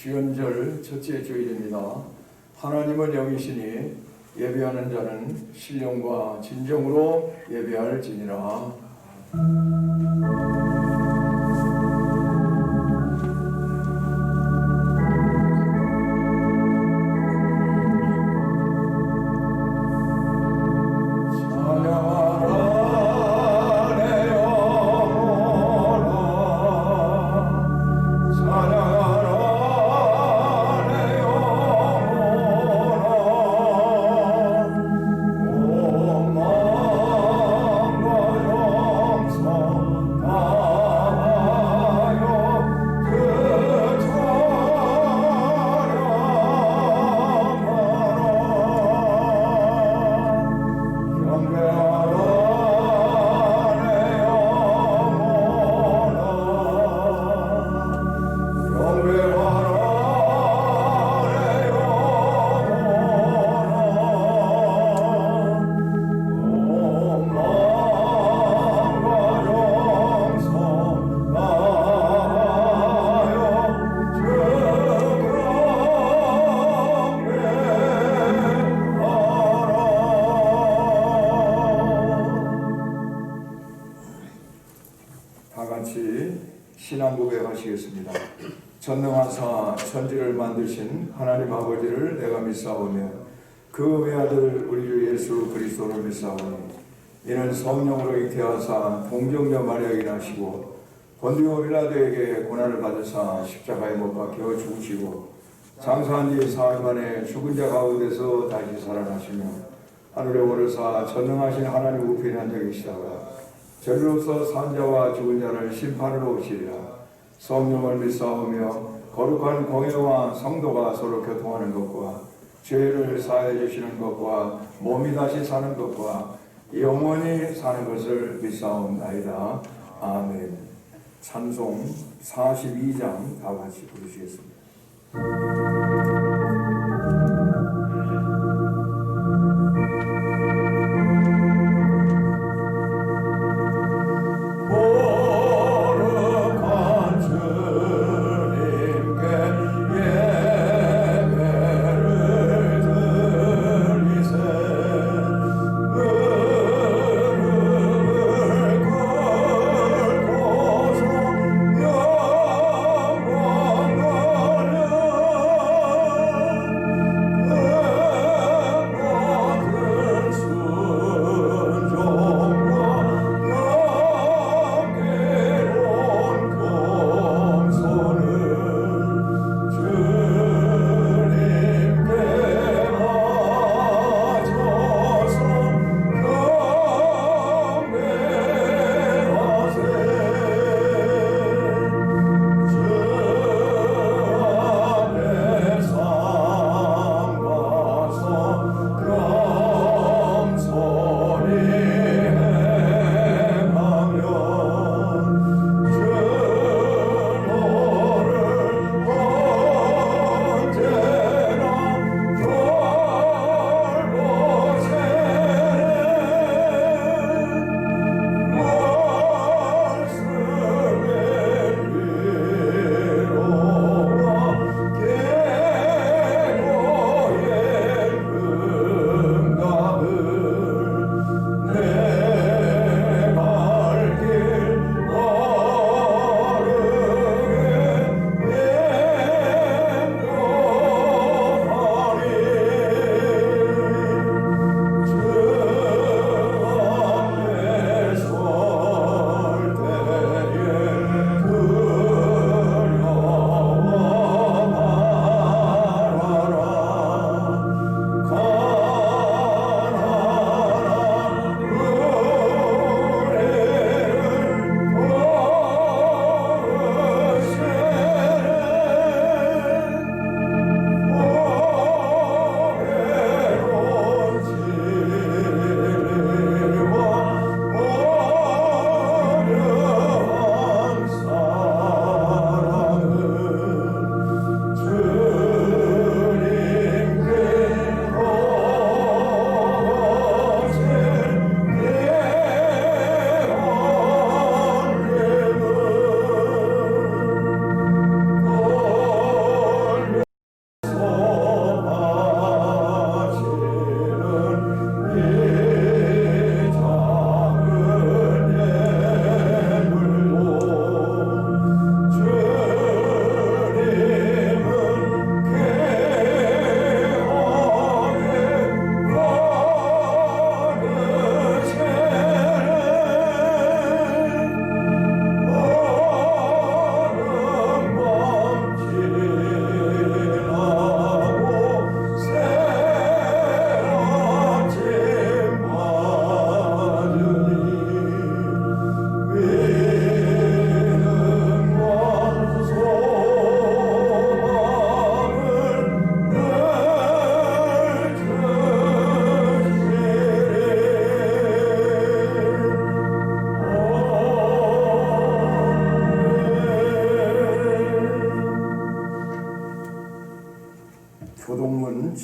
주연절 첫째 주일입니다. 하나님은 영이시니 예배하는 자는 신령과 진정으로 예배할지니라. 신앙고백 하시겠습니다. 전능하사 천지를 만드신 하나님 아버지를 내가 믿사오며 그 외아들 우리 주 예수 그리스도를 믿사오니 이는 성령으로 잉태하사 동정녀 마리아에게 나시고 본디오 빌라도에게 고난을 받으사 십자가에 못 박혀 죽으시고 장사한 지 사흘 만에 죽은 자 가운데서 다시 살아나시며 하늘에 오르사 전능하신 하나님 우편에 앉아 계시다가 저리로서 산자와 죽은 자를 심판으로 오시리라. 성령을 믿사오며 거룩한 공회와 성도가 서로 교통하는 것과 죄를 사해 주시는 것과 몸이 다시 사는 것과 영원히 사는 것을 믿사옵나이다. 아멘. 찬송 42장 다 같이 부르시겠습니다.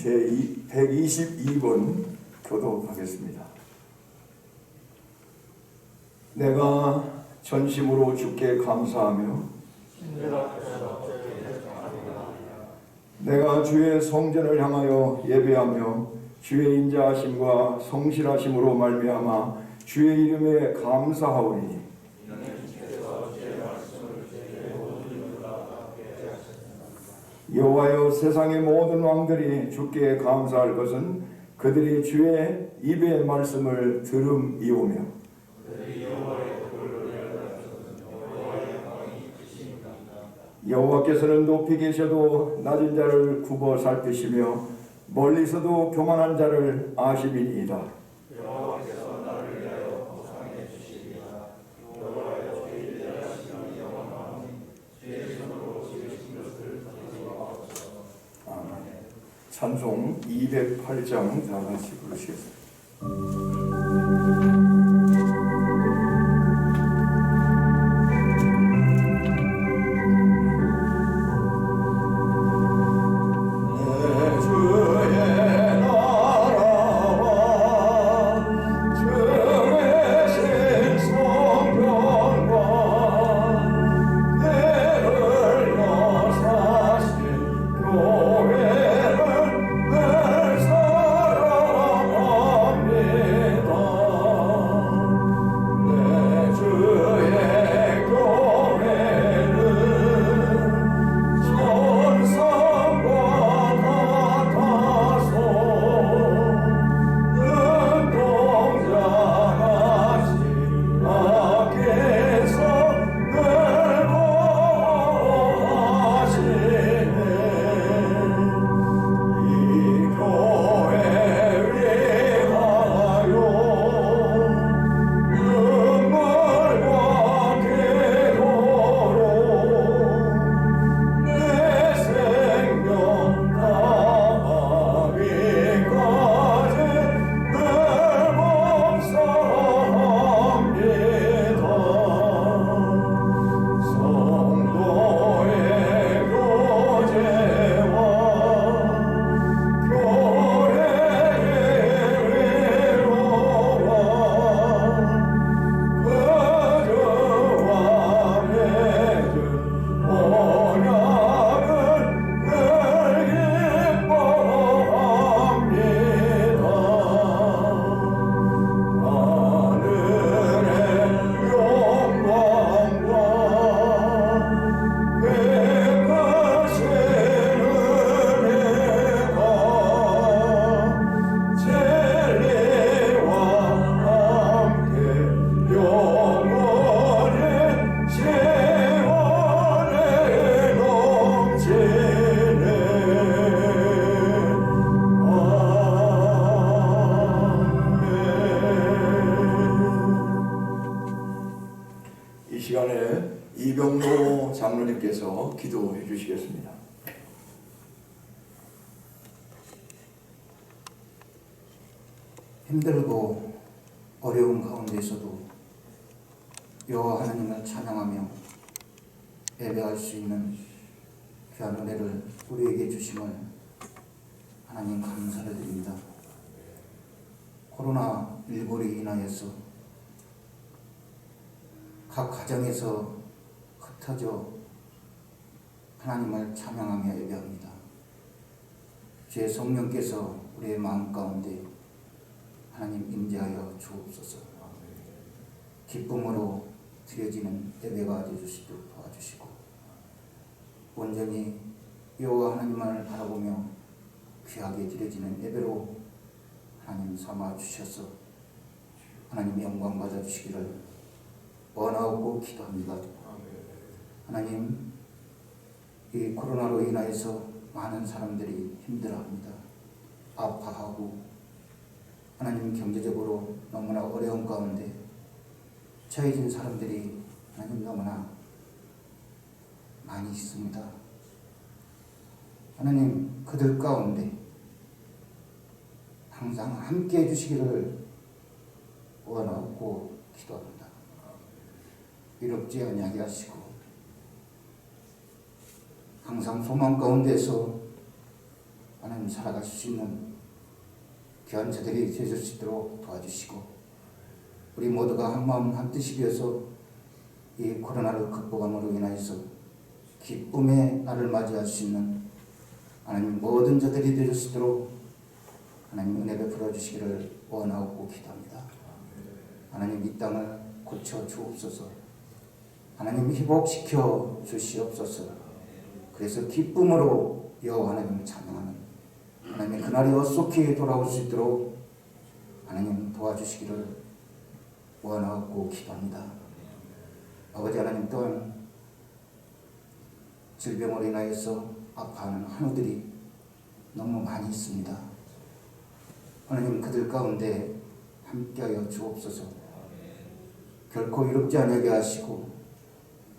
제122번 교독하겠습니다. 내가 전심으로 주께 감사하며 내가 주의 성전을 향하여 예배하며 주의 인자하심과 성실하심으로 말미암아 주의 이름에 감사하오니 여호와여, 세상의 모든 왕들이 주께 감사할 것은 그들이 주의 입의 말씀을 들음이오며 여호와께서는 높이 계셔도 낮은 자를 굽어 살피시며 멀리서도 교만한 자를 아심이니이다. 찬송 208장 다 같이 부르시겠습니다. 이병로 장로님께서 기도해 주시겠습니다. 힘들고 어려운 가운데서도 여호와 하나님을 찬양하며 예배할 수 있는 귀한 은혜를 우리에게 주심을 하나님 감사를 드립니다. 코로나19로 인하여서 각 가정에서 흩어져 하나님을 찬양하며 예배합니다. 주의 성령께서 우리의 마음 가운데 하나님 임재하여 주옵소서. 기쁨으로 드려지는 예배가 되어주시도록 도와주시고 온전히 여호와 하나님을 바라보며 귀하게 드려지는 예배로 하나님 삼아 주셔서 하나님 영광 받아 주시기를 원하고 기도합니다. 하나님, 이 코로나로 인하여서 많은 사람들이 힘들어합니다. 아파하고 하나님 경제적으로 너무나 어려운 가운데 처해진 사람들이 하나님 너무나 많이 있습니다. 하나님, 그들 가운데 항상 함께 해주시기를 원하고 기도합니다. 이롭지 아니하게 하시고 항상 소망 가운데서 하나님 살아갈 수 있는 귀한 자들이 되실 수 있도록 도와주시고, 우리 모두가 한마음 한뜻이 되어서 이 코로나를 극복함으로 인하여서 기쁨의 날을 맞이할 수 있는 하나님 모든 자들이 되실 수 있도록 하나님 은혜 베풀어 주시기를 원하고 기도합니다. 하나님 이 땅을 고쳐 주옵소서. 하나님 회복시켜 주시옵소서. 그래서 기쁨으로 여호와 하나님을 찬양하는 하나님 그날이 어속히 돌아올 수 있도록 하나님 도와주시기를 원하고 기도합니다. 아버지 하나님, 또한 질병으로 인하여서 아파하는 환우들이 너무 많이 있습니다. 하나님 그들 가운데 함께하여 주옵소서. 결코 위롭지 않게 하시고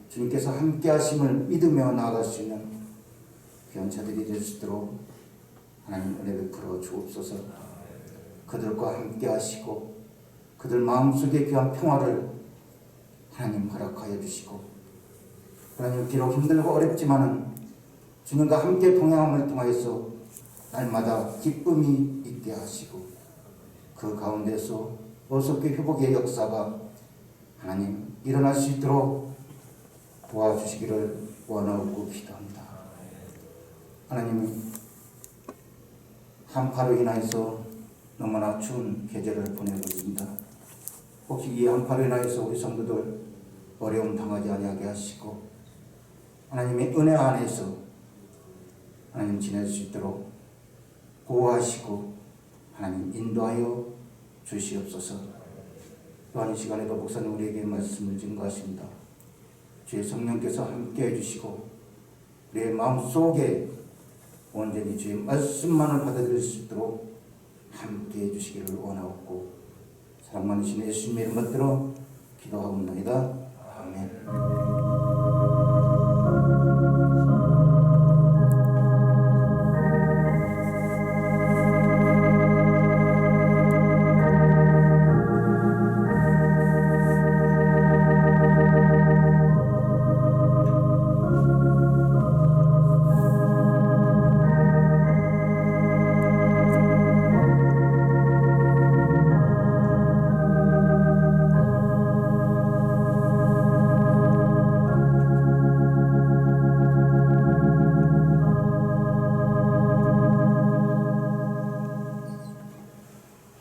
주님께서 함께하심을 믿으며 나아갈 수 있는 귀한 자들이 될 수 있도록 하나님 은혜 베풀어 주옵소서. 그들과 함께하시고 그들 마음속에 귀한 평화를 하나님 허락하여 주시고, 하나님 비록 힘들고 어렵지만은 주님과 함께 동행함을 통하여서 날마다 기쁨이 있게 하시고 그 가운데서 어설피 회복의 역사가 하나님 일어날 수 있도록 도와주시기를 원하고 기도합니다. 하나님, 한파로 인하여서 너무나 추운 계절을 보내고 있습니다. 혹시 이 한파로 인하여서 우리 성도들 어려움 당하지 아니하게 하시고 하나님의 은혜 안에서 하나님 지낼 수 있도록 보호하시고 하나님 인도하여 주시옵소서. 또한 이 시간에도 목사님 우리에게 말씀을 증거하십니다. 주의 성령께서 함께 해주시고 우리의 마음속에 온전히 주의 말씀만을 받아들일 수 있도록 함께 해주시기를 원하옵고, 사랑 많으신 예수님의 이름 받들어 기도하옵나이다. 아멘.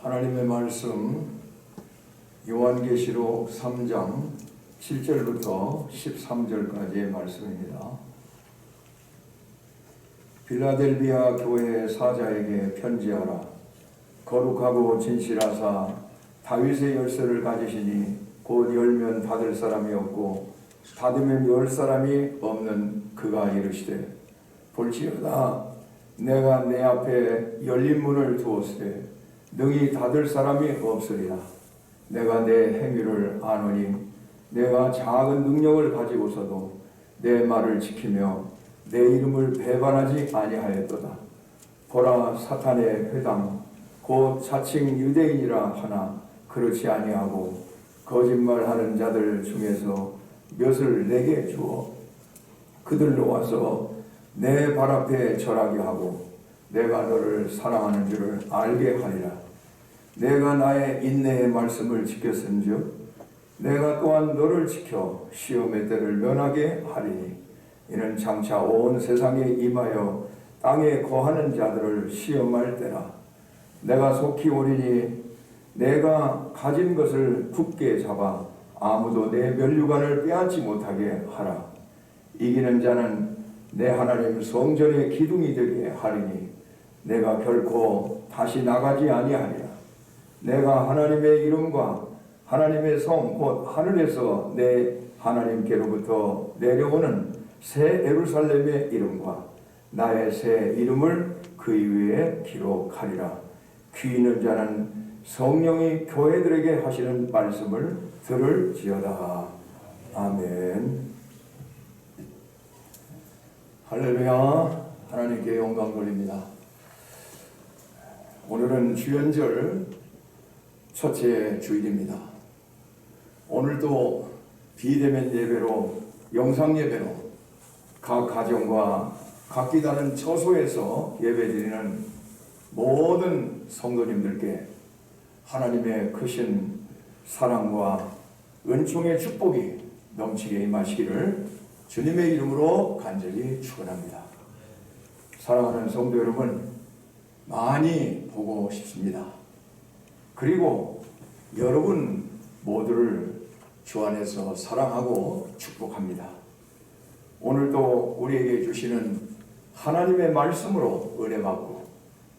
하나님의 말씀 요한계시록 3장 7절부터 13절까지의 말씀입니다. 빌라델비아 교회 사자에게 편지하라. 거룩하고 진실하사 다윗의 열쇠를 가지시니 곧 열면 닫을 사람이 없고 닫으면 열 사람이 없는 그가 이르시되, 볼지어다 내가 내 앞에 열린 문을 두었으되 능히 닫을 사람이 없으리라. 내가 내 행위를 아노니 내가 작은 능력을 가지고서도 내 말을 지키며 내 이름을 배반하지 아니하였도다. 보라, 사탄의 회당 곧 자칭 유대인이라 하나 그렇지 아니하고 거짓말하는 자들 중에서 몇을 내게 주어 그들로 와서 내 발 앞에 절하게 하고 내가 너를 사랑하는 줄을 알게 하리라. 내가 나의 인내의 말씀을 지켰은즉 내가 또한 너를 지켜 시험의 때를 면하게 하리니, 이는 장차 온 세상에 임하여 땅에 거하는 자들을 시험할 때라. 내가 속히 오리니 내가 가진 것을 굳게 잡아 아무도 내 면류관을 빼앗지 못하게 하라. 이기는 자는 내 하나님 성전의 기둥이 되게 하리니 내가 결코 다시 나가지 아니하리라. 내가 하나님의 이름과 하나님의 성 곧 하늘에서 내 하나님께로부터 내려오는 새 예루살렘의 이름과 나의 새 이름을 그 위에 기록하리라. 귀 있는 자는 성령이 교회들에게 하시는 말씀을 들을지어다. 아멘. 할렐루야. 하나님께 영광 돌립니다. 오늘은 주연절 첫째 주일입니다. 오늘도 비대면 예배로, 영상 예배로 각 가정과 각기 다른 처소에서 예배드리는 모든 성도님들께 하나님의 크신 사랑과 은총의 축복이 넘치게 임하시기를 주님의 이름으로 간절히 축원합니다. 사랑하는 성도 여러분, 많이 보고 싶습니다. 그리고 여러분 모두를 주 안에서 사랑하고 축복합니다. 오늘도 우리에게 주시는 하나님의 말씀으로 은혜받고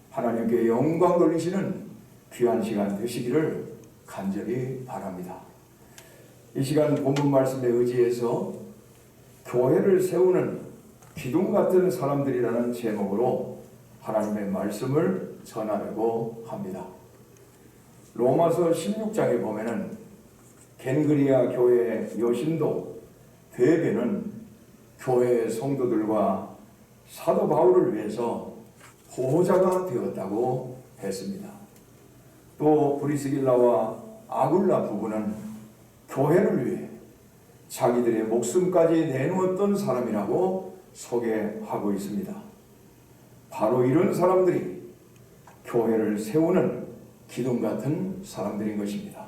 하나님께 영광 돌리시는 귀한 시간 되시기를 간절히 바랍니다. 이 시간 본문 말씀에 의지해서 교회를 세우는 기둥 같은 사람들이라는 제목으로 하나님의 말씀을 전하려고 합니다. 로마서 16장에 보면은 겐그리아 교회 여신도 베베는 교회 성도들과 사도 바울을 위해서 보호자가 되었다고 했습니다. 또 브리스길라와 아굴라 부부는 교회를 위해 자기들의 목숨까지 내놓았던 사람이라고 소개하고 있습니다. 바로 이런 사람들이 교회를 세우는 기둥 같은 사람들인 것입니다.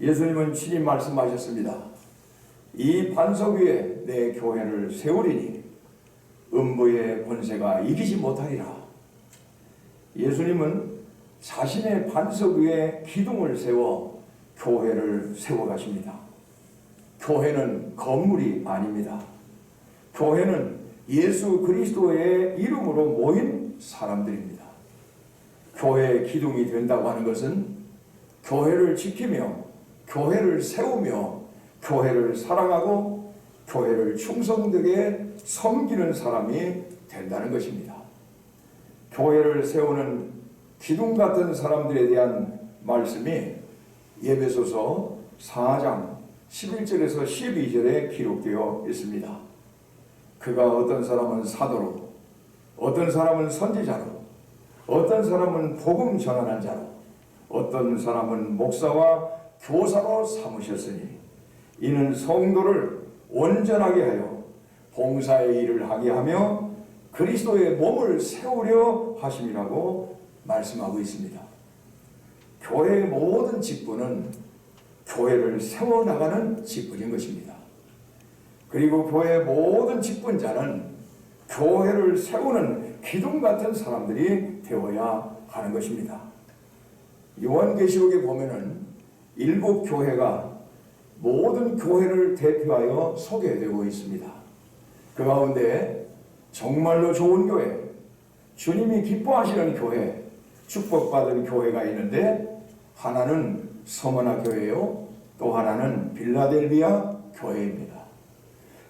예수님은 친히 말씀하셨습니다. 이 반석 위에 내 교회를 세우리니 음부의 권세가 이기지 못하리라. 예수님은 자신의 반석 위에 기둥을 세워 교회를 세워가십니다. 교회는 건물이 아닙니다. 교회는 예수 그리스도의 이름으로 모인 사람들입니다. 교회의 기둥이 된다고 하는 것은 교회를 지키며 교회를 세우며 교회를 사랑하고 교회를 충성되게 섬기는 사람이 된다는 것입니다. 교회를 세우는 기둥 같은 사람들에 대한 말씀이 에베소서 4장 11절에서 12절에 기록되어 있습니다. 그가 어떤 사람은 사도로, 어떤 사람은 선지자로, 어떤 사람은 복음 전하는 자로, 어떤 사람은 목사와 교사로 삼으셨으니 이는 성도를 온전하게 하여 봉사의 일을 하게 하며 그리스도의 몸을 세우려 하심이라고 말씀하고 있습니다. 교회의 모든 직분은 교회를 세워나가는 직분인 것입니다. 그리고 교회의 모든 직분자는 교회를 세우는 기둥 같은 사람들이 되어야 하는 것입니다. 요한계시록에 보면은 일곱 교회가 모든 교회를 대표하여 소개되고 있습니다. 그 가운데 정말로 좋은 교회, 주님이 기뻐하시는 교회, 축복받은 교회가 있는데 하나는 서머나 교회요, 또 하나는 빌라델비아 교회입니다.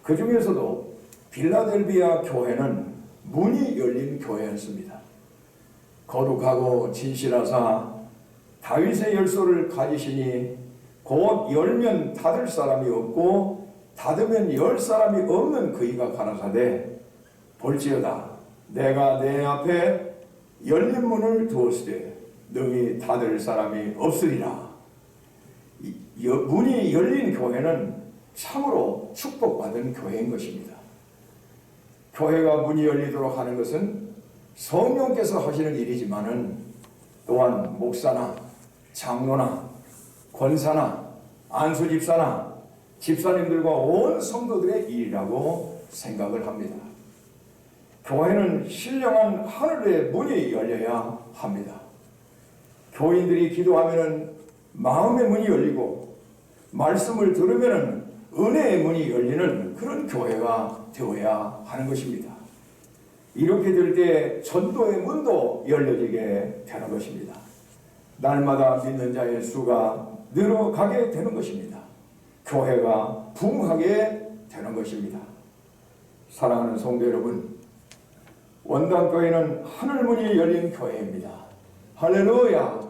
그 중에서도 빌라델비아 교회는 문이 열린 교회였습니다. 거룩하고 진실하사 다윗의 열소를 가지시니 곧 열면 닫을 사람이 없고 닫으면 열 사람이 없는 그이가 가라사대 볼지어다 내가 내 앞에 열린 문을 두었으되 능히 닫을 사람이 없으리라. 문이 열린 교회는 참으로 축복받은 교회인 것입니다. 교회가 문이 열리도록 하는 것은 성령께서 하시는 일이지만은 또한 목사나 장로나 권사나 안수집사나 집사님들과 온 성도들의 일이라고 생각을 합니다. 교회는 신령한 하늘의 문이 열려야 합니다. 교인들이 기도하면 마음의 문이 열리고 말씀을 들으면 은혜의 문이 열리는 그런 교회가 되어야 하는 것입니다. 이렇게 될 때 전도의 문도 열려지게 되는 것입니다. 날마다 믿는 자의 수가 늘어가게 되는 것입니다. 교회가 부흥하게 되는 것입니다. 사랑하는 성도 여러분, 원당교회는 하늘문이 열린 교회입니다. 할렐루야!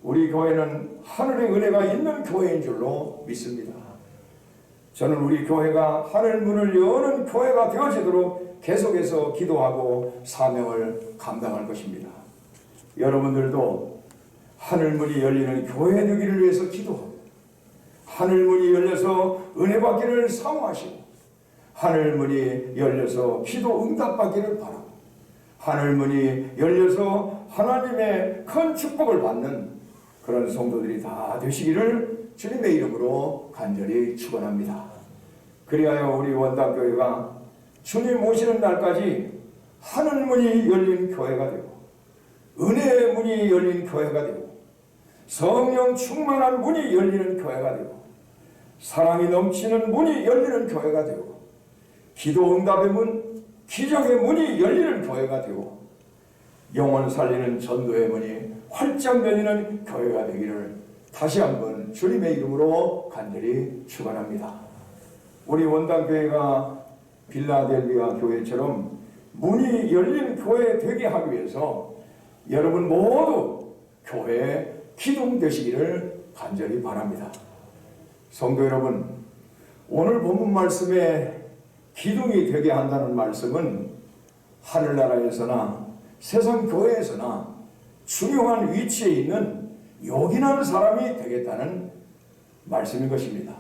우리 교회는 하늘의 은혜가 있는 교회인 줄로 믿습니다. 저는 우리 교회가 하늘문을 여는 교회가 되어지도록 계속해서 기도하고 사명을 감당할 것입니다. 여러분들도 하늘문이 열리는 교회 되기를 위해서 기도하고 하늘문이 열려서 은혜 받기를 사모하시고 하늘문이 열려서 기도 응답받기를 바라고, 하늘문이 열려서 하나님의 큰 축복을 받는 그런 성도들이 다 되시기를 주님의 이름으로 간절히 축원합니다. 그리하여 우리 원당교회가 주님 오시는 날까지 하늘문이 열린 교회가 되고, 은혜의 문이 열린 교회가 되고, 성령 충만한 문이 열리는 교회가 되고, 사랑이 넘치는 문이 열리는 교회가 되고, 기도 응답의 문, 기적의 문이 열리는 교회가 되고, 영혼 살리는 전도의 문이 활짝 열리는 교회가 되기를 다시 한번 주님의 이름으로 간절히 축원합니다. 우리 원당교회가 빌라델비아 교회처럼 문이 열린 교회 되게 하기 위해서 여러분 모두 교회에 기둥 되시기를 간절히 바랍니다. 성도 여러분, 오늘 본문 말씀에 기둥이 되게 한다는 말씀은 하늘나라에서나 세상 교회에서나 중요한 위치에 있는 요긴한 사람이 되겠다는 말씀인 것입니다.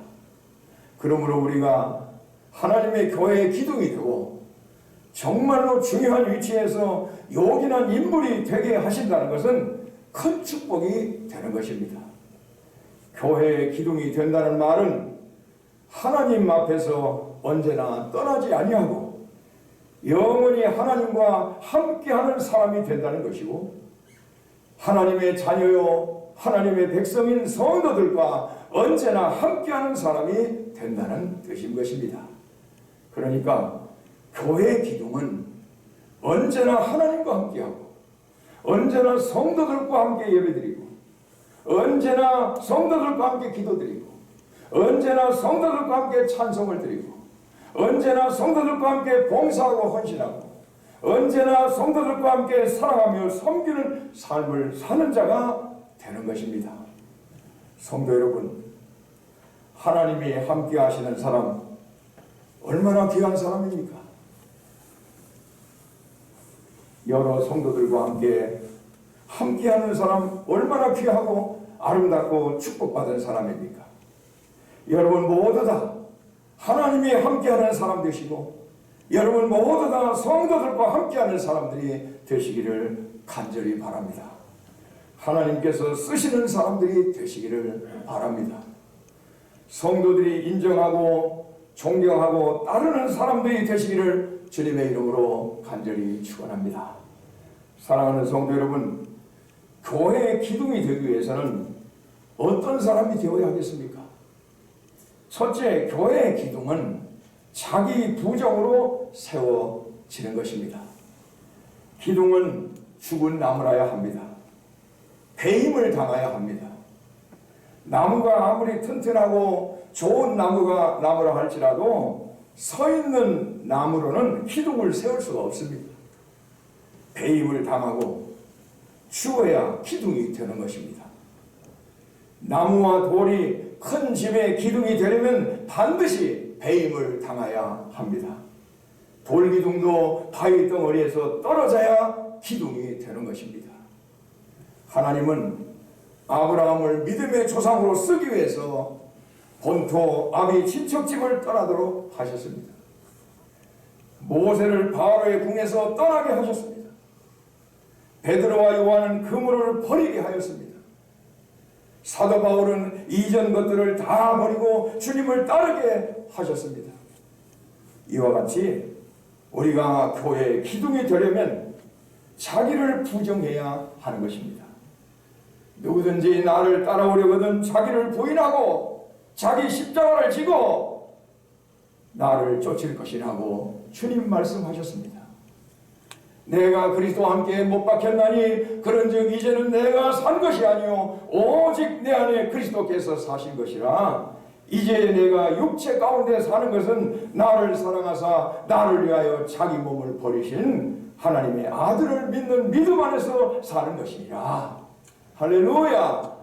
그러므로 우리가 하나님의 교회의 기둥이 되고 정말로 중요한 위치에서 요긴한 인물이 되게 하신다는 것은 큰 축복이 되는 것입니다. 교회의 기둥이 된다는 말은 하나님 앞에서 언제나 떠나지 아니하고 영원히 하나님과 함께하는 사람이 된다는 것이고, 하나님의 자녀요 하나님의 백성인 성도들과 언제나 함께하는 사람이 된다는 뜻인 것입니다. 그러니까 교회의 기둥은 언제나 하나님과 함께하고, 언제나 성도들과 함께 예배드리고, 언제나 성도들과 함께 기도드리고, 언제나 성도들과 함께 찬송을 드리고, 언제나 성도들과 함께 봉사하고 헌신하고, 언제나 성도들과 함께 사랑하며 섬기는 삶을 사는 자가 되는 것입니다. 성도 여러분, 하나님이 함께 하시는 사람 얼마나 귀한 사람입니까? 여러 성도들과 함께하는 사람 얼마나 귀하고 아름답고 축복받은 사람입니까? 여러분 모두 다 하나님이 함께하는 사람 되시고, 여러분 모두 다 성도들과 함께하는 사람들이 되시기를 간절히 바랍니다. 하나님께서 쓰시는 사람들이 되시기를 바랍니다. 성도들이 인정하고 존경하고 따르는 사람들이 되시기를 주님의 이름으로 간절히 축원합니다. 사랑하는 성도 여러분, 교회의 기둥이 되기 위해서는 어떤 사람이 되어야 하겠습니까? 첫째, 교회의 기둥은 자기 부정으로 세워지는 것입니다. 기둥은 죽은 나무라야 합니다. 배임을 당해야 합니다. 나무가 아무리 튼튼하고 좋은 나무라 할지라도 서 있는 나무로는 기둥을 세울 수가 없습니다. 배임을 당하고 죽어야 기둥이 되는 것입니다. 나무와 돌이 큰 집의 기둥이 되려면 반드시 배임을 당해야 합니다. 돌기둥도 바위 덩어리에서 떨어져야 기둥이 되는 것입니다. 하나님은 아브라함을 믿음의 조상으로 쓰기 위해서 본토 아비 친척집을 떠나도록 하셨습니다. 모세를 바로의 궁에서 떠나게 하셨습니다. 베드로와 요한은 그물을 버리게 하였습니다. 사도 바울은 이전 것들을 다 버리고 주님을 따르게 하셨습니다. 이와 같이 우리가 교회의 기둥이 되려면 자기를 부정해야 하는 것입니다. 누구든지 나를 따라오려거든 자기를 부인하고 자기 십자가를 지고 나를 쫓을 것이라고 주님 말씀하셨습니다. 내가 그리스도와 함께 못 박혔나니 그런즉 이제는 내가 산 것이 아니요 오직 내 안에 그리스도께서 사신 것이라. 이제 내가 육체 가운데 사는 것은 나를 사랑하사 나를 위하여 자기 몸을 버리신 하나님의 아들을 믿는 믿음 안에서 사는 것이니라. 할렐루야.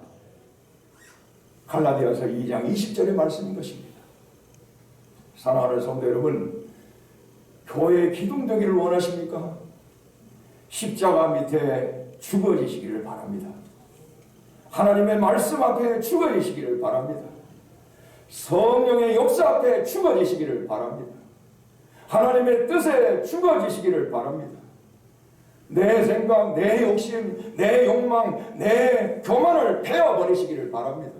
갈라디아서 2장 20절의 말씀인 것입니다. 사랑하는 성도 여러분, 교회의 기둥 되기를 원하십니까? 십자가 밑에 죽어지시기를 바랍니다. 하나님의 말씀 앞에 죽어지시기를 바랍니다. 성령의 역사 앞에 죽어지시기를 바랍니다. 하나님의 뜻에 죽어지시기를 바랍니다. 내 생각, 내 욕심, 내 욕망, 내 교만을 베어버리시기를 바랍니다.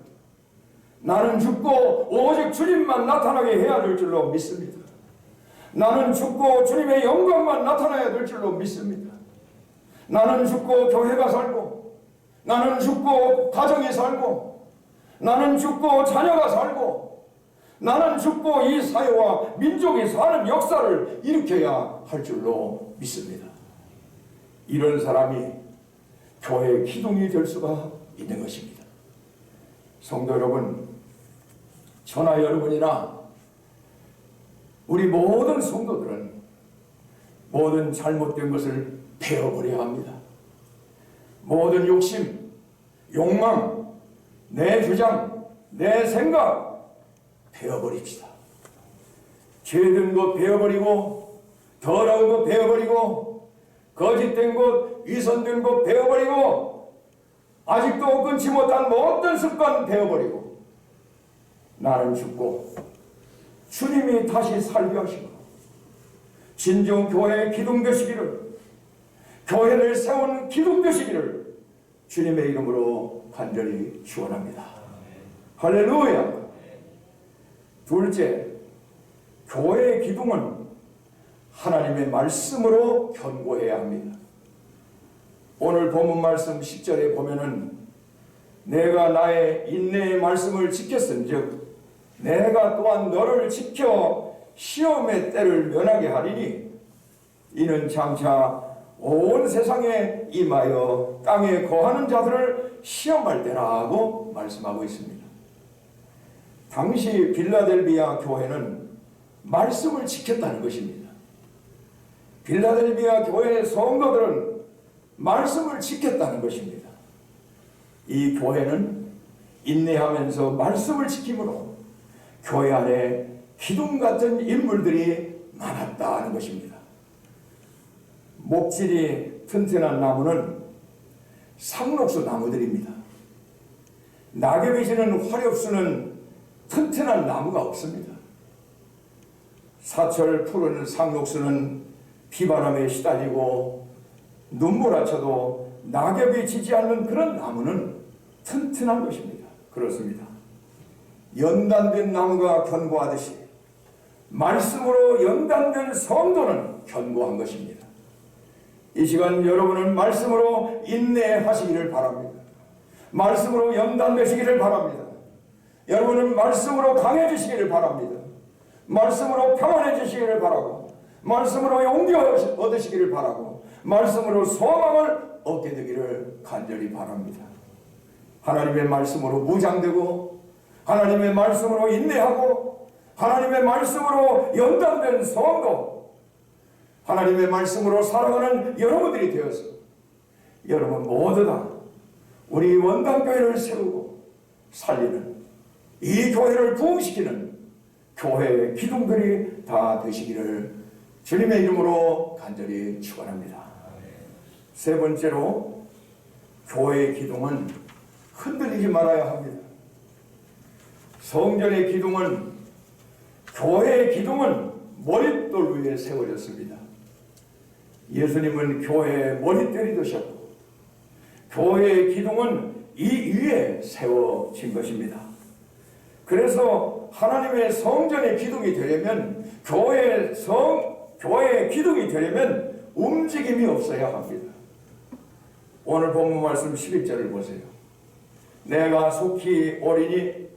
나는 죽고 오직 주님만 나타나게 해야 될 줄로 믿습니다. 나는 죽고 주님의 영광만 나타나야 될 줄로 믿습니다. 나는 죽고 교회가 살고, 나는 죽고 가정이 살고, 나는 죽고 자녀가 살고, 나는 죽고 이 사회와 민족이 사는 역사를 일으켜야 할 줄로 믿습니다. 이런 사람이 교회의 기둥이 될 수가 있는 것입니다. 성도 여러분, 저나 여러분이나 우리 모든 성도들은 모든 잘못된 것을 베어버려야 합니다. 모든 욕심, 욕망, 내 주장, 내 생각 베어버립시다. 죄된 것 베어버리고, 더러운 것 베어버리고, 거짓된 것, 위선된 것 베어버리고, 아직도 끊지 못한 모든 습관 베어버리고, 나는 죽고 주님이 다시 살게 하시고 진정 교회의 기둥 되시기를, 교회를 세운 기둥 되시기를 주님의 이름으로 간절히 축원합니다. 할렐루야. 둘째, 교회의 기둥은 하나님의 말씀으로 견고해야 합니다. 오늘 본문 말씀 10절에 보면은 내가 나의 인내의 말씀을 지켰은즉 내가 또한 너를 지켜 시험의 때를 면하게 하리니 이는 장차 온 세상에 임하여 땅에 거하는 자들을 시험할 때라고 말씀하고 있습니다. 당시 빌라델비아 교회는 말씀을 지켰다는 것입니다. 빌라델비아 교회의 성도들은 말씀을 지켰다는 것입니다. 이 교회는 인내하면서 말씀을 지킴으로 교회 안에 기둥 같은 인물들이 많았다는 것입니다. 목질이 튼튼한 나무는 상록수 나무들입니다. 낙엽이 지는 화렵수는 튼튼한 나무가 없습니다. 사철 푸른 상록수는 비바람에 시달리고 눈몰아쳐도 낙엽이 지지 않는 그런 나무는 튼튼한 것입니다. 그렇습니다. 연단된 나무가 견고하듯이 말씀으로 연단된 성도는 견고한 것입니다. 이 시간 여러분은 말씀으로 인내하시기를 바랍니다. 말씀으로 연단되시기를 바랍니다. 여러분은 말씀으로 강해지시기를 바랍니다. 말씀으로 평안해지시기를 바라고, 말씀으로 용기 얻으시기를 바라고, 말씀으로 소망을 얻게 되기를 간절히 바랍니다. 하나님의 말씀으로 무장되고, 하나님의 말씀으로 인내하고, 하나님의 말씀으로 연단된 성도, 하나님의 말씀으로 살아가는 여러분들이 되어서 여러분 모두 다 우리 원당교회를 세우고 살리는, 이 교회를 부흥시키는 교회의 기둥들이 다 되시기를 주님의 이름으로 간절히 축원합니다. 세 번째로, 교회의 기둥은 흔들리지 말아야 합니다. 성전의 기둥은, 교회의 기둥은 머릿돌 위에 세워졌습니다. 예수님은 교회의 머릿돌이 되셨고, 교회의 기둥은 이 위에 세워진 것입니다. 그래서 하나님의 성전의 기둥이 되려면, 교회의 기둥이 되려면 움직임이 없어야 합니다. 오늘 본문 말씀 11절을 보세요. 내가 속히 오리니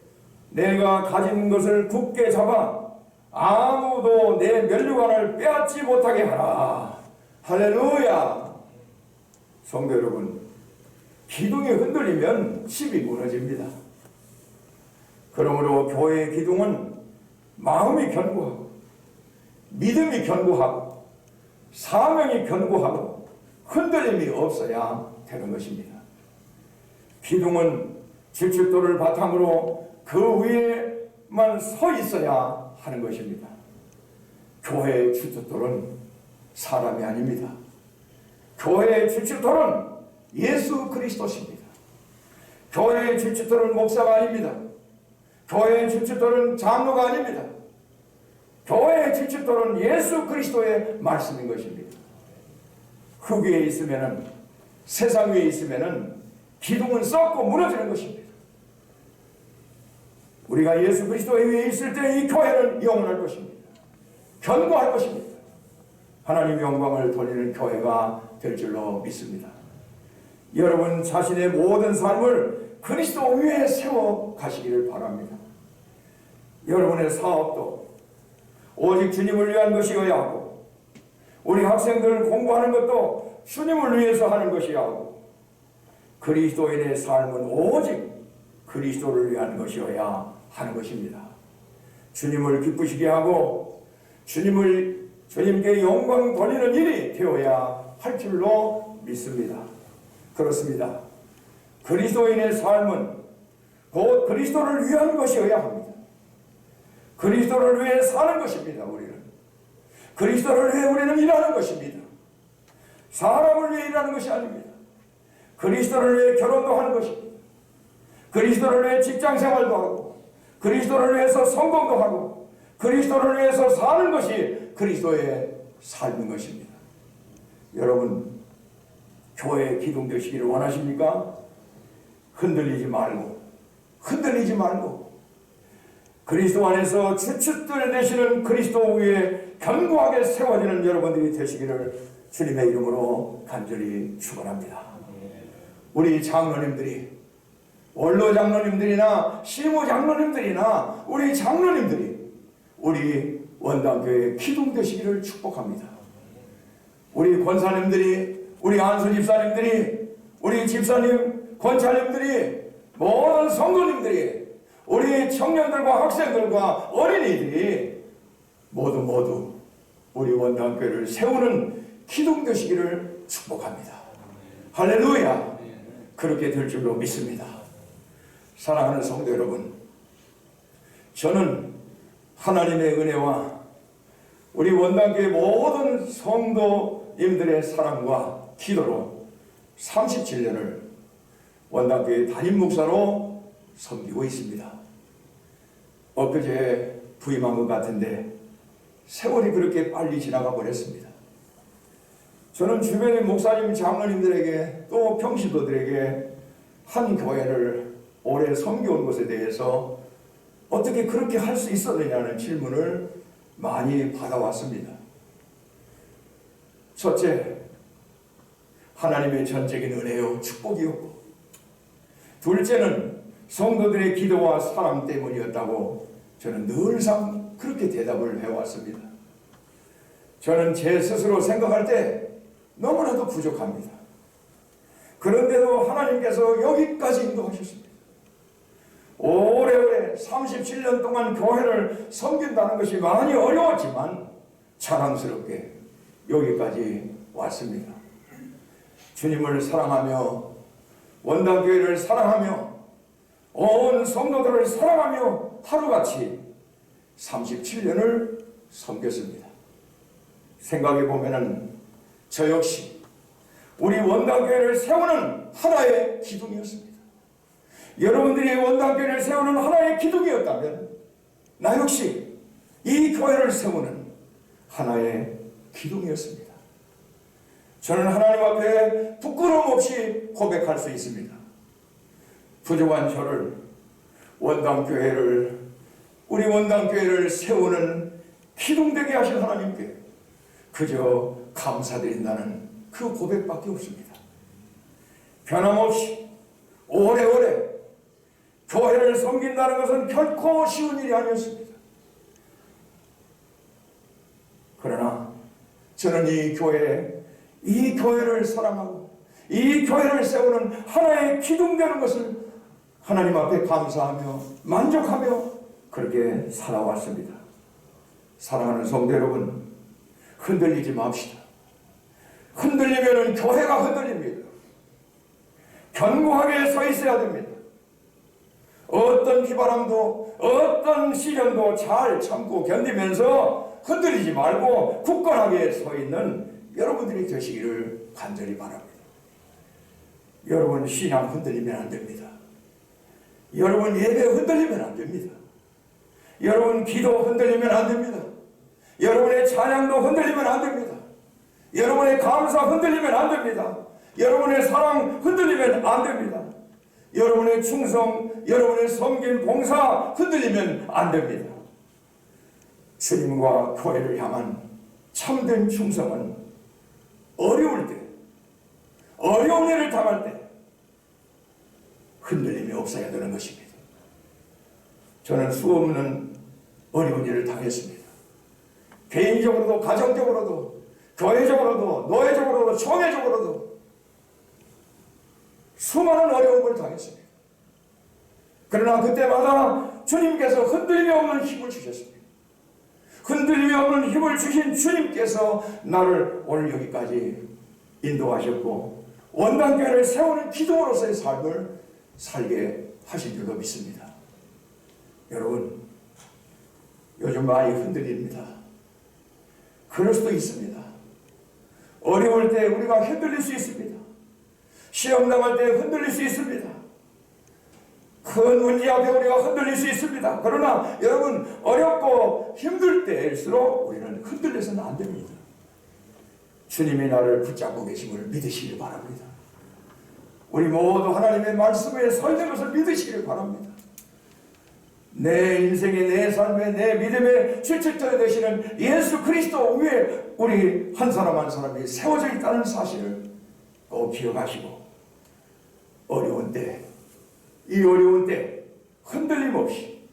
내가 가진 것을 굳게 잡아 아무도 내 면류관을 빼앗지 못하게 하라. 할렐루야. 성도 여러분, 기둥이 흔들리면 집이 무너집니다. 그러므로 교회의 기둥은 마음이 견고하고, 믿음이 견고하고, 사명이 견고하고, 흔들림이 없어야 되는 것입니다. 기둥은 질출돌을 바탕으로 그 위에만 서 있어야 하는 것입니다. 교회의 질출돌은 사람이 아닙니다. 교회의 질출돌은 예수 그리스도십니다. 교회의 질출돌은 목사가 아닙니다. 교회의 질출돌은 장로가 아닙니다. 교회의 지춧돌은 예수 그리스도의 말씀인 것입니다. 흙 위에 있으면은, 세상 위에 있으면은 기둥은 썩고 무너지는 것입니다. 우리가 예수 그리스도 위에 있을 때 이 교회는 영원할 것입니다. 견고할 것입니다. 하나님 영광을 돌리는 교회가 될 줄로 믿습니다. 여러분 자신의 모든 삶을 그리스도 위에 세워 가시기를 바랍니다. 여러분의 사업도 오직 주님을 위한 것이어야 하고, 우리 학생들 공부하는 것도 주님을 위해서 하는 것이어야 하고, 그리스도인의 삶은 오직 그리스도를 위한 것이어야 하는 것입니다. 주님을 기쁘시게 하고 주님께 영광 돌리는 일이 되어야 할 줄로 믿습니다. 그렇습니다. 그리스도인의 삶은 곧 그리스도를 위한 것이어야 합니다. 그리스도를 위해 사는 것입니다. 우리는 그리스도를 위해 우리는 일하는 것입니다. 사람을 위해 일하는 것이 아닙니다. 그리스도를 위해 결혼도 하는 것입니다. 그리스도를 위해 직장생활도 하고, 그리스도를 위해서 성공도 하고, 그리스도를 위해서 사는 것이 그리스도의 삶인 것입니다. 여러분, 교회에 기둥되시기를 원하십니까? 흔들리지 말고 그리스도 안에서 주춧돌 되시는 그리스도 위에 견고하게 세워지는 여러분들이 되시기를 주님의 이름으로 간절히 축원합니다. 우리 장로님들이, 원로 장로님들이나 시무 장로님들이나 우리 장로님들이 우리 원당교회의 기둥 되시기를 축복합니다. 우리 권사님들이, 우리 안수 집사님들이, 우리 집사님, 권사님들이, 모든 성도님들이, 우리 청년들과 학생들과 어린이들이 모두 우리 원당교회를 세우는 기둥 되시기를 축복합니다. 할렐루야! 그렇게 될 줄로 믿습니다. 사랑하는 성도 여러분, 저는 하나님의 은혜와 우리 원당교회 모든 성도님들의 사랑과 기도로 37년을 원당교회 담임 목사로 섬기고 있습니다. 엊그제 부임한 것 같은데 세월이 그렇게 빨리 지나가 버렸습니다. 저는 주변의 목사님, 장로님들에게 또 평신도들에게 한 교회를 오래 섬겨온 것에 대해서 어떻게 그렇게 할 수 있었느냐는 질문을 많이 받아왔습니다. 첫째, 하나님의 전적인 은혜요 축복이었고, 둘째는 성도들의 기도와 사랑 때문이었다고 저는 늘상 그렇게 대답을 해왔습니다. 저는 제 스스로 생각할 때 너무나도 부족합니다. 그런데도 하나님께서 여기까지 인도하셨습니다. 오래오래 37년 동안 교회를 섬긴다는 것이 많이 어려웠지만 자랑스럽게 여기까지 왔습니다. 주님을 사랑하며 원당교회를 사랑하며 온 성도들을 사랑하며 하루같이 37년을 섬겼습니다. 생각해보면 저 역시 우리 원당교회를 세우는 하나의 기둥이었습니다. 여러분들이 원당교회를 세우는 하나의 기둥이었다면 나 역시 이 교회를 세우는 하나의 기둥이었습니다. 저는 하나님 앞에 부끄러움 없이 고백할 수 있습니다. 부족한 저를 우리 원당교회를 세우는 기둥되게 하신 하나님께 그저 감사드린다는 그 고백밖에 없습니다. 변함없이 오래오래 교회를 섬긴다는 것은 결코 쉬운 일이 아니었습니다. 그러나 저는 이 교회를 사랑하고 이 교회를 세우는 하나의 기둥되는 것을 하나님 앞에 감사하며 만족하며 그렇게 살아왔습니다. 사랑하는 성도 여러분, 흔들리지 맙시다. 흔들리면 교회가 흔들립니다. 견고하게 서 있어야 됩니다. 어떤 비바람도 어떤 시련도 잘 참고 견디면서 흔들리지 말고 굳건하게 서 있는 여러분들이 되시기를 간절히 바랍니다. 여러분 신앙 흔들리면 안 됩니다. 여러분 예배 흔들리면 안 됩니다. 여러분 기도 흔들리면 안 됩니다. 여러분의 찬양도 흔들리면 안 됩니다. 여러분의 감사 흔들리면 안 됩니다. 여러분의 사랑 흔들리면 안 됩니다. 여러분의 충성, 여러분의 섬김, 봉사 흔들리면 안 됩니다. 주님과 교회를 향한 참된 충성은 어려울 때, 어려운 일을 당할 때 흔들림이 없어야 되는 것입니다. 저는 수없는 어려운 일을 당했습니다. 개인적으로도, 가정적으로도, 교회적으로도, 노예적으로도, 총회적으로도 수많은 어려움을 당했습니다. 그러나 그때마다 주님께서 흔들림이 없는 힘을 주셨습니다. 흔들림이 없는 힘을 주신 주님께서 나를 오늘 여기까지 인도하셨고 원당교회를 세우는 기둥으로서의 삶을 살게 하신 줄로 믿습니다. 여러분, 요즘 많이 흔들립니다. 그럴 수도 있습니다. 어려울 때 우리가 흔들릴 수 있습니다. 시험 당할 때 흔들릴 수 있습니다. 큰 문제 앞에 우리가 흔들릴 수 있습니다. 그러나 여러분, 어렵고 힘들 때일수록 우리는 흔들려서는 안 됩니다. 주님이 나를 붙잡고 계심을 믿으시길 바랍니다. 우리 모두 하나님의 말씀에 서 있는 것을 믿으시길 바랍니다. 내 인생의, 내 삶의, 내 믿음의 실질자 되시는 예수 그리스도 위에 우리 한 사람 한 사람이 세워져 있다는 사실을 꼭 기억하시고, 어려운 때, 이 어려운 때 흔들림 없이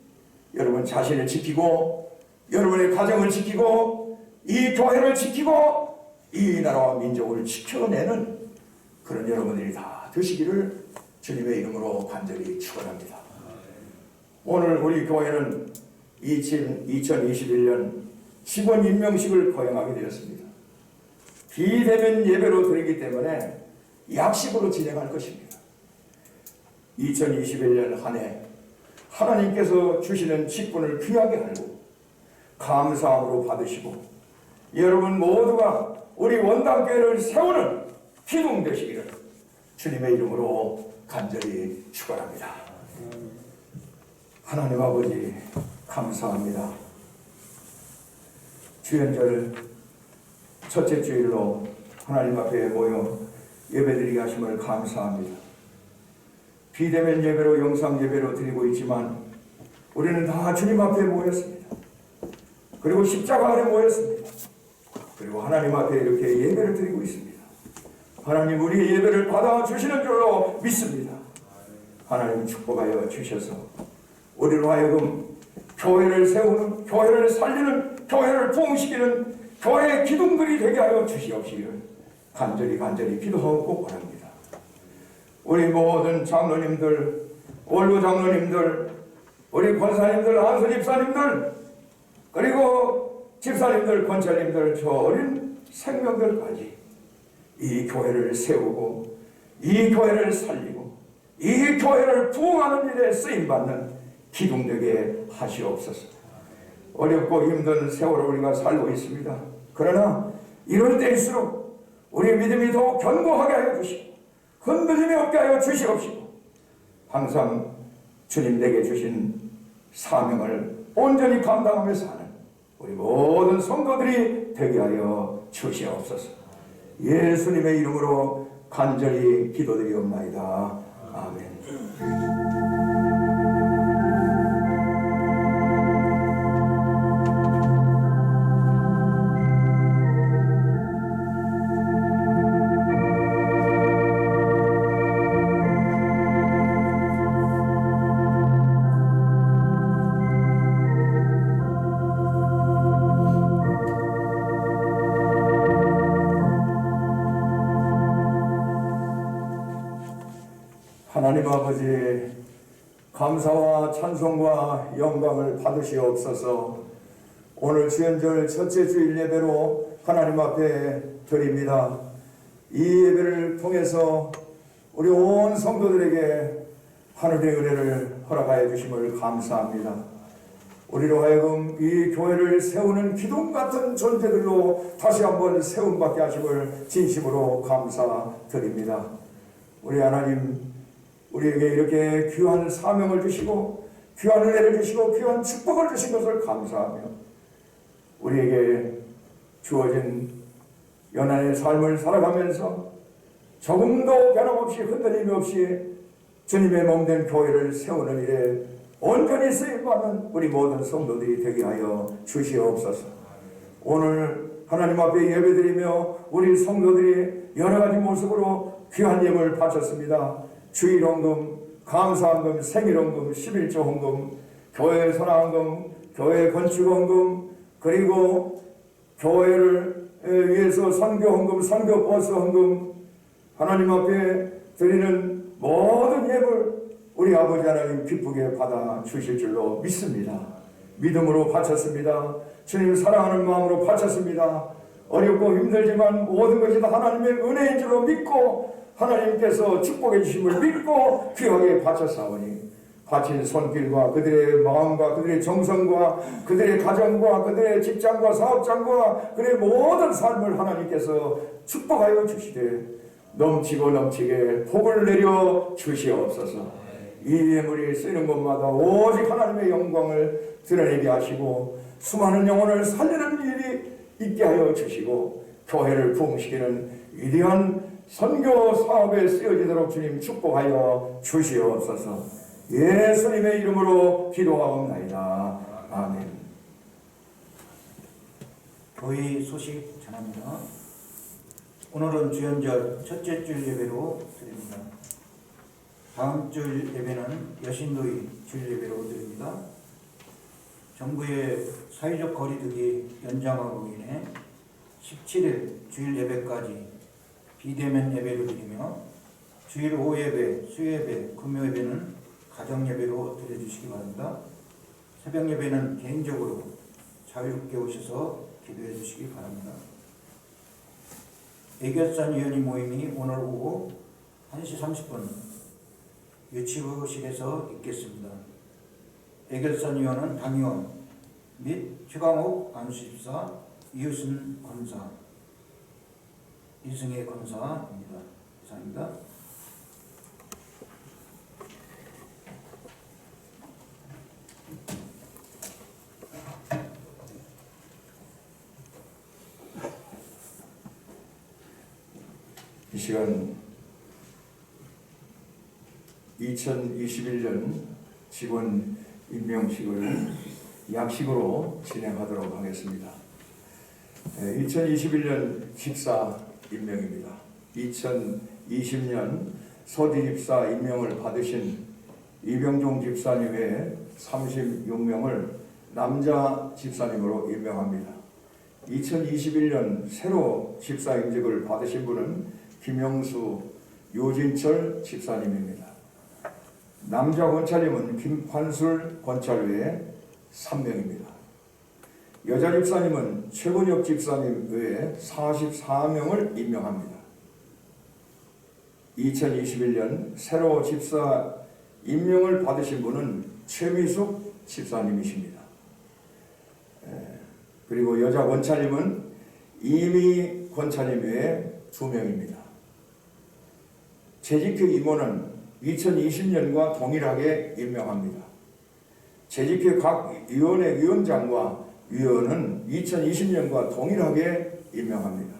여러분 자신을 지키고, 여러분의 가정을 지키고, 이 교회를 지키고, 이 나라와 민족을 지켜내는 그런 여러분들이 다 되시기를 주님의 이름으로 간절히 축원합니다. 오늘 우리 교회는 2021년 직원 임명식을 거행하게 되었습니다. 비대면 예배로 드리기 때문에 약식으로 진행할 것입니다. 2021년 한 해 하나님께서 주시는 직분을 귀하게 알고 감사함으로 받으시고, 여러분 모두가 우리 원당교회를 세우는 기둥 되시기를 주님의 이름으로 간절히 축원합니다. 하나님 아버지, 감사합니다. 주연절 첫째 주일로 하나님 앞에 모여 예배드리게 하심을 감사합니다. 비대면 예배로, 영상 예배로 드리고 있지만 우리는 다 주님 앞에 모였습니다. 그리고 십자가 아래 모였습니다. 그리고 하나님 앞에 이렇게 예배를 드리고 있습니다. 하나님, 우리의 예배를 받아주시는 줄로 믿습니다. 하나님 축복하여 주셔서 우리로 하여금 교회를 세우는, 교회를 살리는, 교회를 부흥시키는 교회의 기둥들이 되게 하여 주시옵시기를 간절히 기도하고 바랍니다. 우리 모든 장로님들, 원로 장로님들, 우리 권사님들, 안수 집사님들, 그리고 집사님들, 권사님들, 저 어린 생명들까지 이 교회를 세우고, 이 교회를 살리고, 이 교회를 부흥하는 일에 쓰임받는 기둥되게 하시옵소서. 어렵고 힘든 세월을 우리가 살고 있습니다. 그러나 이럴 때일수록 우리 믿음이 더욱 견고하게 하여 주시고, 흔들림이 없게 하여 주시옵시고, 항상 주님 내게 주신 사명을 온전히 감당하며 사는 우리 모든 성도들이 되게 하여 주시옵소서. 예수님의 이름으로 간절히 기도드리옵나이다. 아멘. 하나님 아버지, 감사와 찬송과 영광을 받으시옵소서. 오늘 주연절 첫째 주일 예배로 하나님 앞에 드립니다. 이 예배를 통해서 우리 온 성도들에게 하늘의 은혜를 허락하여 주심을 감사합니다. 우리로 하여금 이 교회를 세우는 기둥 같은 존재들로 다시 한번 세움받게 하심을 진심으로 감사드립니다. 우리 하나님, 우리에게 이렇게 귀한 사명을 주시고, 귀한 은혜를 주시고, 귀한 축복을 주신 것을 감사하며, 우리에게 주어진 연한의 삶을 살아가면서 조금도 변함없이 흔들림 없이 주님의 몸된 교회를 세우는 일에 온전히 쓰임받는 우리 모든 성도들이 되게 하여 주시옵소서. 오늘 하나님 앞에 예배드리며 우리 성도들이 여러 가지 모습으로 귀한 예물을 바쳤습니다. 주일헌금, 감사헌금, 생일헌금, 11조 헌금, 교회 선화헌금, 교회 건축헌금, 그리고 교회를 위해서 선교헌금, 선교버스 헌금, 하나님 앞에 드리는 모든 예물 우리 아버지 하나님 기쁘게 받아 주실 줄로 믿습니다. 믿음으로 바쳤습니다. 주님 사랑하는 마음으로 바쳤습니다. 어렵고 힘들지만 모든 것이 다 하나님의 은혜인 줄로 믿고 하나님께서 축복해 주심을 믿고 귀하게 바쳤사오니 바친 손길과 그들의 마음과 그들의 정성과 그들의 가정과 그들의 직장과 사업장과 그들의 모든 삶을 하나님께서 축복하여 주시되 넘치고 넘치게 복을 내려 주시옵소서. 이 예물이 쓰이는 곳마다 오직 하나님의 영광을 드러내게 하시고 수많은 영혼을 살리는 일이 있게 하여 주시고 교회를 부흥시키는 위대한 선교 사업에 쓰여지도록 주님 축복하여 주시옵소서. 예수님의 이름으로 기도하옵나이다. 아멘. 교회 소식 전합니다. 오늘은 주연절 첫째 주 예배로 드립니다. 다음 주 예배는 여신도의 주일 예배로 드립니다. 정부의 사회적 거리두기 연장으로 인해 17일 주일 예배까지 비대면 예배를 드리며 주일 오후 예배, 수요예배, 금요 예배는 가정 예배로 드려주시기 바랍니다. 새벽 예배는 개인적으로 자유롭게 오셔서 기도해 주시기 바랍니다. 애결산 위원회 모임이 오늘 오후 1시 30분 유치부실에서 있겠습니다. 애결산 위원은 당의원 및 최강욱 안수집사, 이유순 권사, 이승혜 권사입니다. 이상입니다. 이 시간 2021년 직원 임명식을 약식으로 진행하도록 하겠습니다. 2021년 집사 임명입니다. 2020년 서디 집사 임명을 받으신 이병종 집사님 외에 36명을 남자 집사님으로 임명합니다. 2021년 새로 집사 임직을 받으신 분은 김영수, 요진철 집사님입니다. 남자 권찰님은 김환술 권찰 외에 3명입니다. 여자 집사님은 최근혁 집사님 외에 44명을 임명합니다. 2021년 새로 집사 임명을 받으신 분은 최미숙 집사님이십니다. 그리고 여자 권찰님은 이미 권찰님 외에 2명입니다. 재직회 임원은 2020년과 동일하게 임명합니다. 재직회 각 위원회 위원장과 위원은 2020년과 동일하게 임명합니다.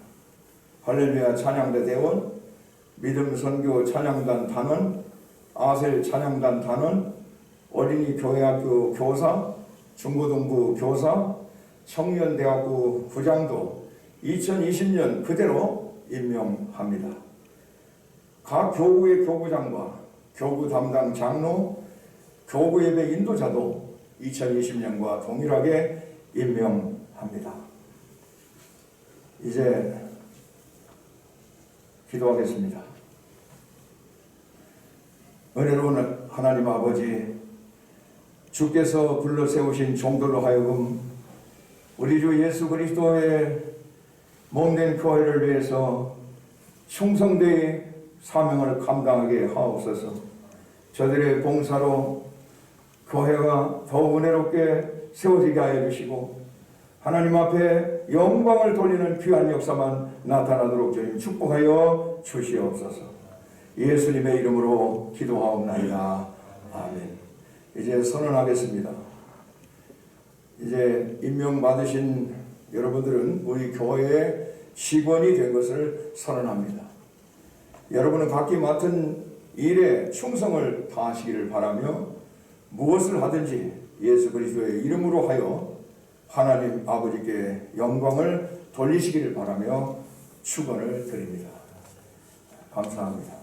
할렐루야 찬양대 대원, 믿음선교 찬양단 단원, 아셀 찬양단 단원, 어린이 교회학교 교사, 중고등부 교사, 청년대학부 부장도 2020년 그대로 임명합니다. 각 교구의 교구장과 교구 담당 장로, 교구 예배 인도자도 2020년과 동일하게 임명합니다. 이제 기도하겠습니다. 은혜로운 하나님 아버지, 주께서 불러 세우신 종들로 하여금 우리 주 예수 그리스도의 몸된 교회를 위해서 충성되이 사명을 감당하게 하옵소서. 저들의 봉사로 교회가 더욱 은혜롭게 세워지게 하여 주시고 하나님 앞에 영광을 돌리는 귀한 역사만 나타나도록 주님 축복하여 주시옵소서. 예수님의 이름으로 기도하옵나이다. 아멘. 이제 선언하겠습니다. 이제 임명받으신 여러분들은 우리 교회의 직원이 된 것을 선언합니다. 여러분은 각기 맡은 일에 충성을 다하시기를 바라며 무엇을 하든지 예수 그리스도의 이름으로 하여 하나님 아버지께 영광을 돌리시기를 바라며 축원을 드립니다. 감사합니다.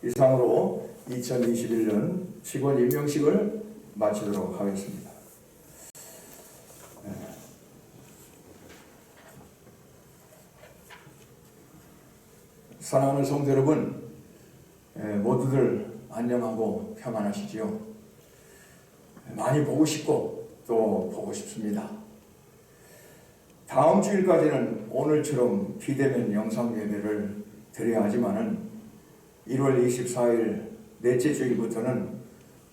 이상으로 2021년 직원 임명식을 마치도록 하겠습니다. 사랑하는 성도 여러분, 모두들 안녕하고 평안하시지요? 많이 보고 싶고 또 보고 싶습니다. 다음 주일까지는 오늘처럼 비대면 영상 예배를 드려야 하지만은 1월 24일 넷째 주일부터는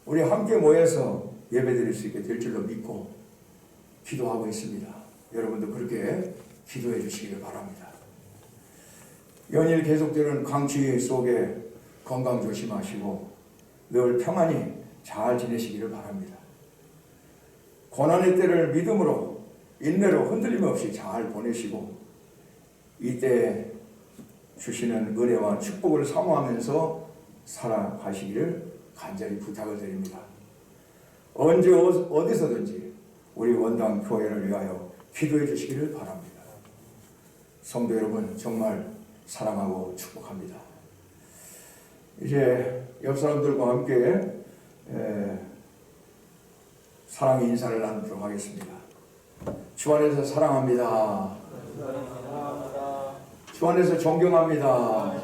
우리 함께 모여서 예배드릴 수 있게 될 줄로 믿고 기도하고 있습니다. 여러분도 그렇게 기도해 주시기를 바랍니다. 연일 계속되는 강추위 속에 건강 조심하시고 늘 평안히 잘 지내시기를 바랍니다. 고난의 때를 믿음으로 인내로 흔들림 없이 잘 보내시고 이때 주시는 은혜와 축복을 사모하면서 살아가시기를 간절히 부탁을 드립니다. 언제 어디서든지 우리 원당 교회를 위하여 기도해 주시기를 바랍니다. 성도 여러분 정말 사랑하고 축복합니다. 이제 옆 사람들과 함께 사랑의 인사를 나누도록 하겠습니다. 주 안에서 사랑합니다. 주 안에서 존경합니다.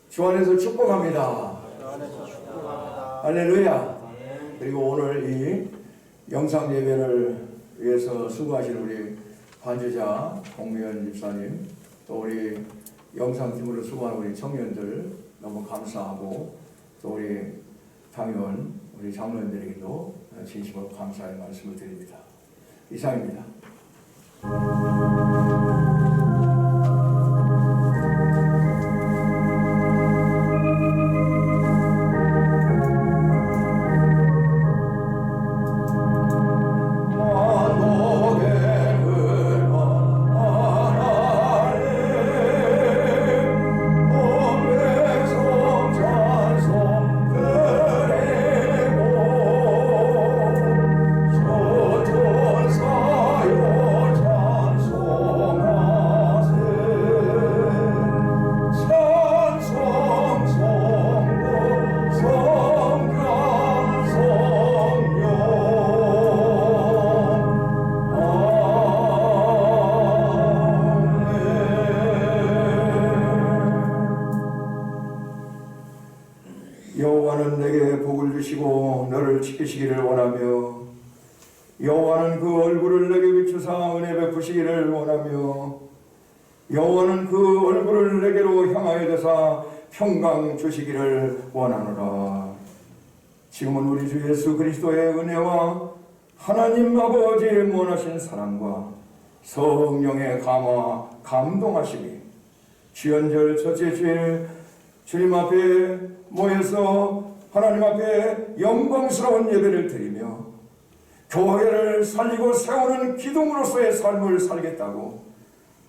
주 안에서 축복합니다. 할렐루야. 그리고 오늘 이 영상 예배를 위해서 수고하신 우리 반주자 공무현 집사님, 또 우리 영상팀으로 수고하는 우리 청년들 너무 감사하고, 또 우리 당연 우리 장로님들에게도 진심으로 감사의 말씀을 드립니다. 이상입니다. 여호와는 내게 복을 주시고 너를 지키시기를 원하며, 여호와는 그 얼굴을 내게 비추사 은혜 베푸시기를 원하며, 여호와는 그 얼굴을 내게로 향하여 대사 평강 주시기를 원하노라. 지금은 우리 주 예수 그리스도의 은혜와 하나님 아버지의 무한하신 사랑과 성령의 감화 감동하심이 주연절 첫째 주일 주님 앞에 모여서 하나님 앞에 영광스러운 예배를 드리며 교회를 살리고 세우는 기둥으로서의 삶을 살겠다고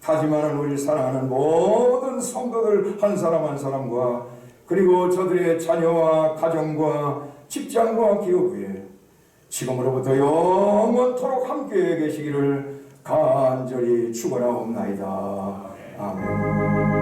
다짐하는 우리 사랑하는 모든 성도들 한 사람 한 사람과, 그리고 저들의 자녀와 가정과 직장과 기업 위에 지금으로부터 영원토록 함께 계시기를 간절히 축원하옵나이다. 아멘.